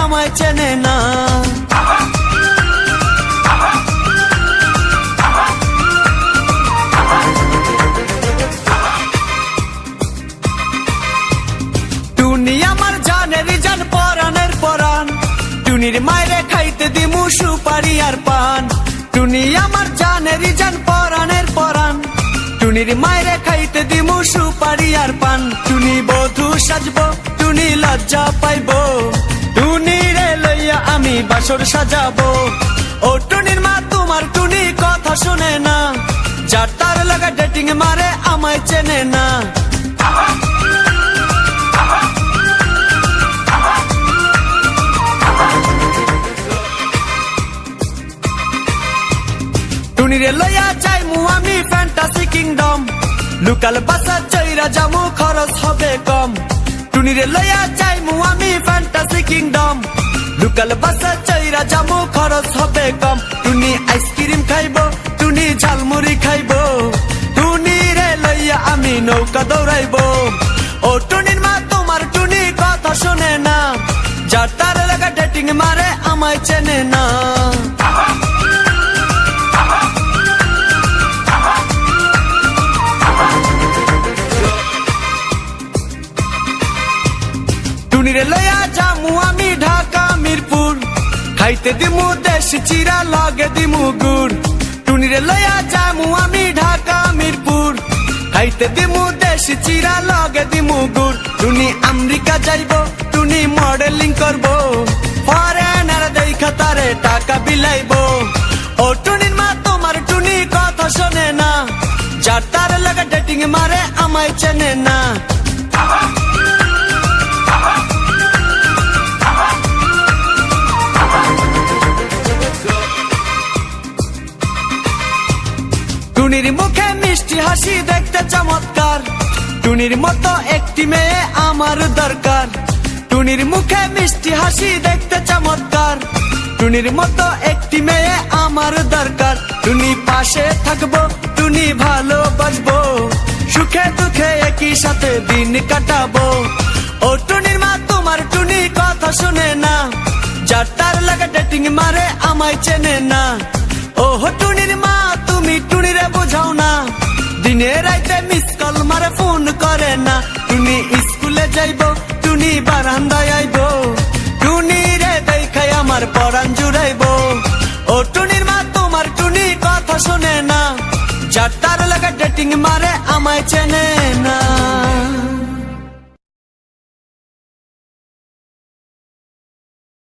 আমায় চেনে না। টুনি আমার জানের জান পরানের পরান, টুনির মায়েরে খাইতে দিমু সুপারি আর পান। টুনি আমার জানের জান পরানের পরান, টুনির মায়েরে খাইতে দিমু সুপারি আর পান। টুনি বধূ সাজবো, টুনি লজ্জা পাইবো, টুনি রে লইয়া আমি বাসর সাজাবো। ও টুনির মা তোমার টুনি কথা শুনে না, যার তার লাগা ডেটিং মারে আমায় চেনে না। টুনিরে লইয়া যাইমু আমি ফ্যান্টাসি কিংডম, লোকাল বাসা চইরা যামু খরচ হবে কম। টুনিরে লইয়া যাইমু আমি ফ্যান্টাসি কিংডম, লোকাল বাসা চইরা যামু খরচ হবে কম। টুনি আইসক্রিম খাইবো, টুনি ঝালমুড়ি খাইবো, টুনি রে লইয়া আমি নৌকা দৌড়াইবো। ও টুনির মা তোমার টুনি কথা শুনে না, যার তার লাগা ডেটিং মারে আমায় চেনে না। টুনিরে লইয়া যামু আমি ঢাকা মিরপুর, খাইতে দিমু দেশি চিরা লগে দিমু গুড়। টুনিরে লইয়া যামু আমি ঢাকা মিরপুর, খাইতে দিমু দেশি চিরা লগে দিমু গুড়। টুনি আমেরিকা যাইবো, টুনি মডেলিং করবো, ফরেনার দেখা তারে টাকা বিলাইবো। ও টুনির মা তোমার টুনি কথা শোনে না, যার তার লাগা ডেটিং মারে আমায় চেনে না। টুনির মুখে মিষ্টি হাসি দেখতে চমৎকার, টুনির মতো একটি মেয়ে আমার দরকার। টুনির মুখে মিষ্টি হাসি দেখতে চমৎকার, টুনির মতো একটি মেয়ে আমার দরকার। টুনি পাশে থাকবো, টুনি ভালোবাসবো, সুখে দুঃখে একই সাথে দিন কাটাবো। ও টুনির মা তোমার টুনি কথা শুনে না, যার তার লাগা ডেটিং মারে আমায় চেনে না। ও টুনির মা তুমি টুনিরে বোঝাও না, দিনে রাইতে মিস কল মারে ফোন করে না। টুনি স্কুলে যাইবো, টুনি বারান্দায় আইবো, টুনি রে দেখাই আমার পরাণ জুড়াইবো। ও টুনির মা তোমার টুনি কথা শোনে না, যার তার লাগা ডেটিং মারে আমায় চেনে না।